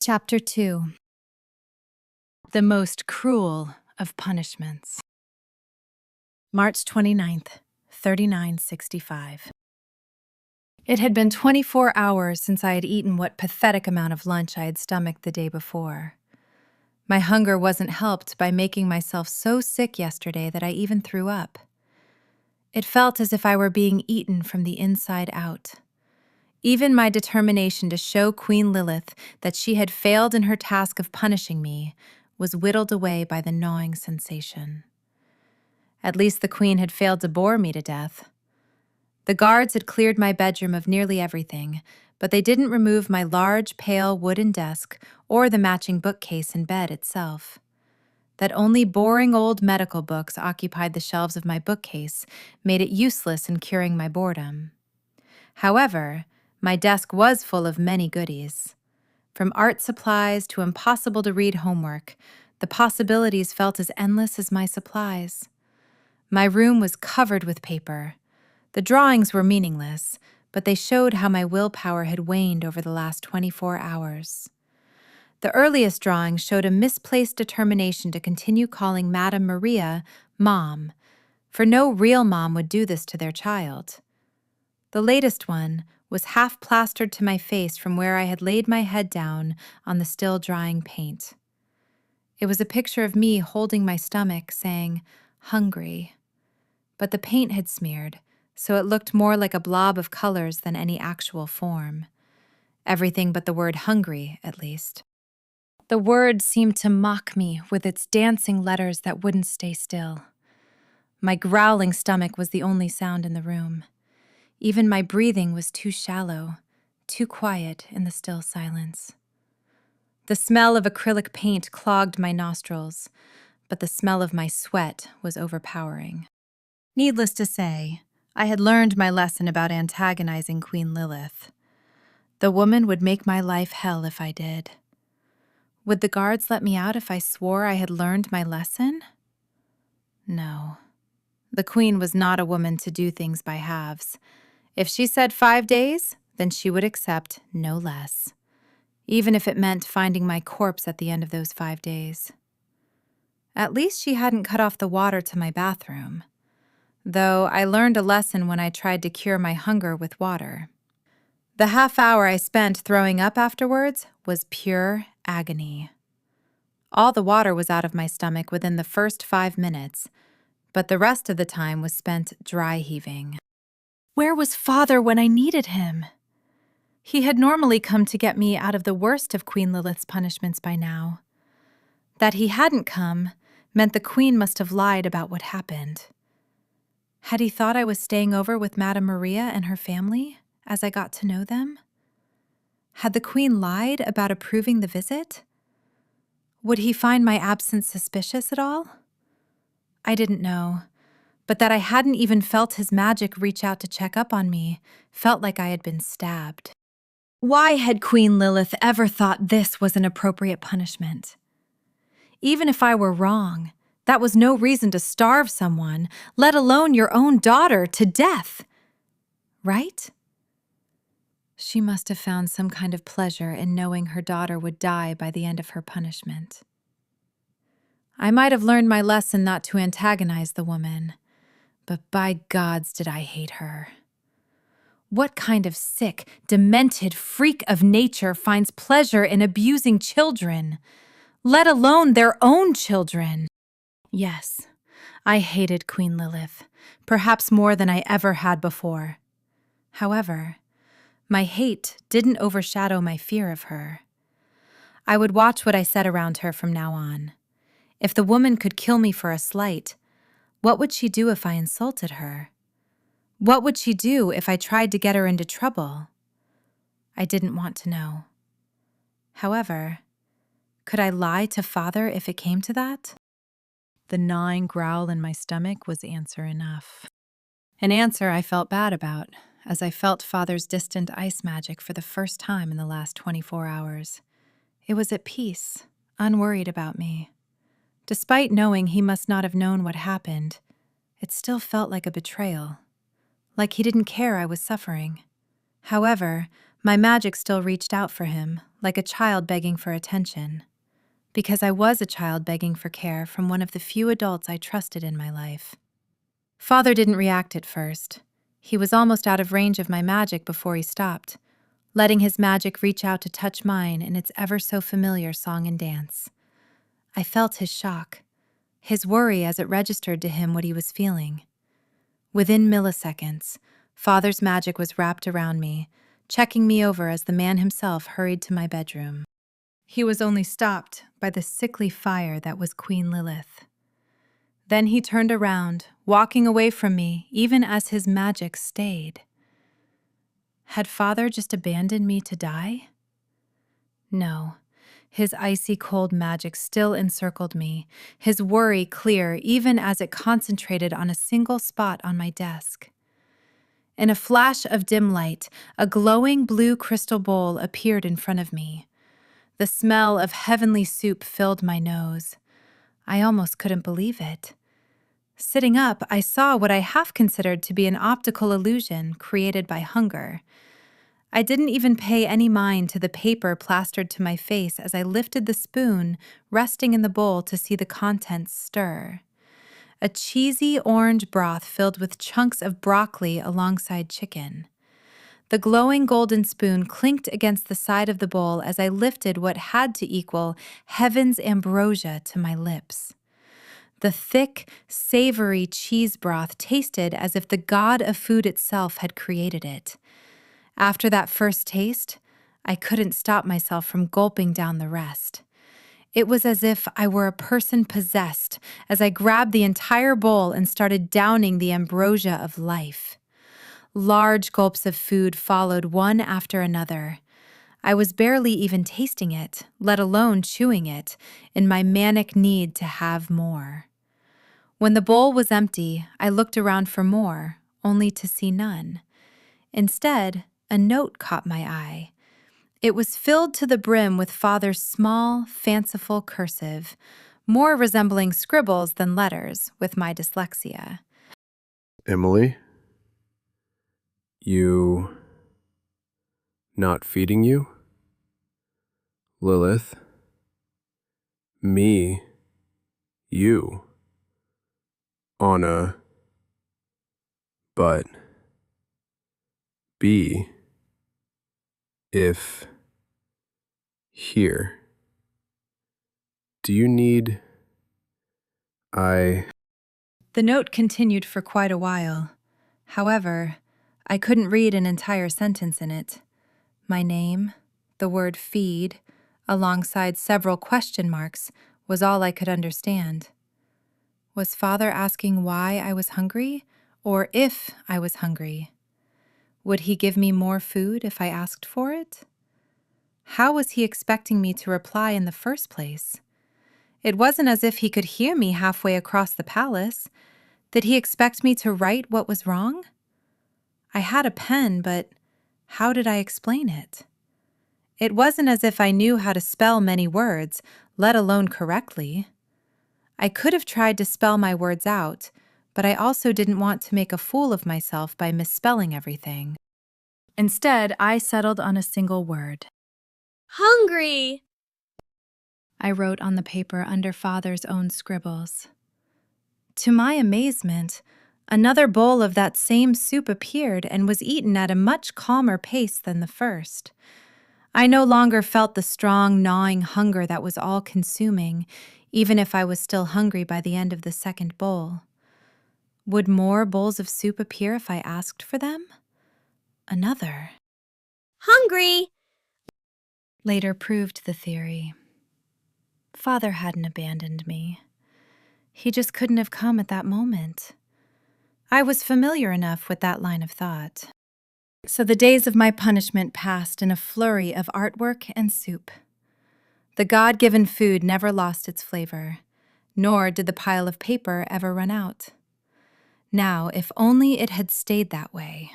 Chapter 2. The most cruel of punishments. March 29th, 3965. It had been 24 hours since I had eaten what pathetic amount of lunch I had stomached the day before. My hunger wasn't helped by making myself so sick yesterday that I even threw up. It felt as if I were being eaten from the inside out. Even my determination to show Queen Lilith that she had failed in her task of punishing me was whittled away by the gnawing sensation. At least the Queen had failed to bore me to death. The guards had cleared my bedroom of nearly everything, but they didn't remove my large, pale wooden desk or the matching bookcase in bed itself. That only boring old medical books occupied the shelves of my bookcase made it useless in curing my boredom. However, my desk was full of many goodies. From art supplies to impossible-to-read homework, the possibilities felt as endless as my supplies. My room was covered with paper. The drawings were meaningless, but they showed how my willpower had waned over the last 24 hours. The earliest drawing showed a misplaced determination to continue calling Madame Maria Mom, for no real mom would do this to their child. The latest one was half plastered to my face from where I had laid my head down on the still drying paint. It was a picture of me holding my stomach, saying, "Hungry." But the paint had smeared, so it looked more like a blob of colors than any actual form. Everything but the word hungry, at least. The word seemed to mock me with its dancing letters that wouldn't stay still. My growling stomach was the only sound in the room. Even my breathing was too shallow, too quiet in the still silence. The smell of acrylic paint clogged my nostrils, but the smell of my sweat was overpowering. Needless to say, I had learned my lesson about antagonizing Queen Lilith. The woman would make my life hell if I did. Would the guards let me out if I swore I had learned my lesson? No. The Queen was not a woman to do things by halves. If she said 5 days, then she would accept no less, even if it meant finding my corpse at the end of those 5 days. At least she hadn't cut off the water to my bathroom, though I learned a lesson when I tried to cure my hunger with water. The half hour I spent throwing up afterwards was pure agony. All the water was out of my stomach within the first 5 minutes, but the rest of the time was spent dry heaving. Where was Father when I needed him? He had normally come to get me out of the worst of Queen Lilith's punishments by now. That he hadn't come meant the Queen must have lied about what happened. Had he thought I was staying over with Madame Maria and her family as I got to know them? Had the Queen lied about approving the visit? Would he find my absence suspicious at all? I didn't know. But that I hadn't even felt his magic reach out to check up on me felt like I had been stabbed. Why had Queen Lilith ever thought this was an appropriate punishment? Even if I were wrong, that was no reason to starve someone, let alone your own daughter, to death. Right? She must have found some kind of pleasure in knowing her daughter would die by the end of her punishment. I might have learned my lesson not to antagonize the woman, but by gods did I hate her. What kind of sick, demented freak of nature finds pleasure in abusing children, let alone their own children? Yes, I hated Queen Lilith, perhaps more than I ever had before. However, my hate didn't overshadow my fear of her. I would watch what I said around her from now on. If the woman could kill me for a slight, what would she do if I insulted her? What would she do if I tried to get her into trouble? I didn't want to know. However, could I lie to Father if it came to that? The gnawing growl in my stomach was answer enough. An answer I felt bad about, as I felt Father's distant ice magic for the first time in the last 24 hours. It was at peace, unworried about me. Despite knowing he must not have known what happened, it still felt like a betrayal, like he didn't care I was suffering. However, my magic still reached out for him, like a child begging for attention, because I was a child begging for care from one of the few adults I trusted in my life. Father didn't react at first. He was almost out of range of my magic before he stopped, letting his magic reach out to touch mine in its ever-so-familiar song and dance. I felt his shock, his worry as it registered to him what he was feeling. Within milliseconds, Father's magic was wrapped around me, checking me over as the man himself hurried to my bedroom. He was only stopped by the sickly fire that was Queen Lilith. Then he turned around, walking away from me even as his magic stayed. Had Father just abandoned me to die? No. His icy cold magic still encircled me, his worry clear even as it concentrated on a single spot on my desk. In a flash of dim light, a glowing blue crystal bowl appeared in front of me. The smell of heavenly soup filled my nose. I almost couldn't believe it. Sitting up, I saw what I half considered to be an optical illusion created by hunger. I didn't even pay any mind to the paper plastered to my face as I lifted the spoon resting in the bowl to see the contents stir. A cheesy orange broth filled with chunks of broccoli alongside chicken. The glowing golden spoon clinked against the side of the bowl as I lifted what had to equal heaven's ambrosia to my lips. The thick, savory cheese broth tasted as if the god of food itself had created it. After that first taste, I couldn't stop myself from gulping down the rest. It was as if I were a person possessed as I grabbed the entire bowl and started downing the ambrosia of life. Large gulps of food followed one after another. I was barely even tasting it, let alone chewing it, in my manic need to have more. When the bowl was empty, I looked around for more, only to see none. Instead, a note caught my eye. It was filled to the brim with Father's small, fanciful cursive, more resembling scribbles than letters with my dyslexia. Emily? You... not feeding you? Lilith? Me? You? Anna? But... be... if... here. Do you need... The note continued for quite a while. However, I couldn't read an entire sentence in it. My name, the word feed, alongside several question marks, was all I could understand. Was Father asking why I was hungry, or if I was hungry? Would he give me more food if I asked for it? How was he expecting me to reply in the first place? It wasn't as if he could hear me halfway across the palace. Did he expect me to write what was wrong? I had a pen, but how did I explain it? It wasn't as if I knew how to spell many words, let alone correctly. I could have tried to spell my words out, but I also didn't want to make a fool of myself by misspelling everything. Instead, I settled on a single word. Hungry! I wrote on the paper under Father's own scribbles. To my amazement, another bowl of that same soup appeared and was eaten at a much calmer pace than the first. I no longer felt the strong, gnawing hunger that was all-consuming, even if I was still hungry by the end of the second bowl. Would more bowls of soup appear if I asked for them? Another. Hungry! Later proved the theory. Father hadn't abandoned me. He just couldn't have come at that moment. I was familiar enough with that line of thought. So the days of my punishment passed in a flurry of artwork and soup. The God-given food never lost its flavor, nor did the pile of paper ever run out. Now, if only it had stayed that way.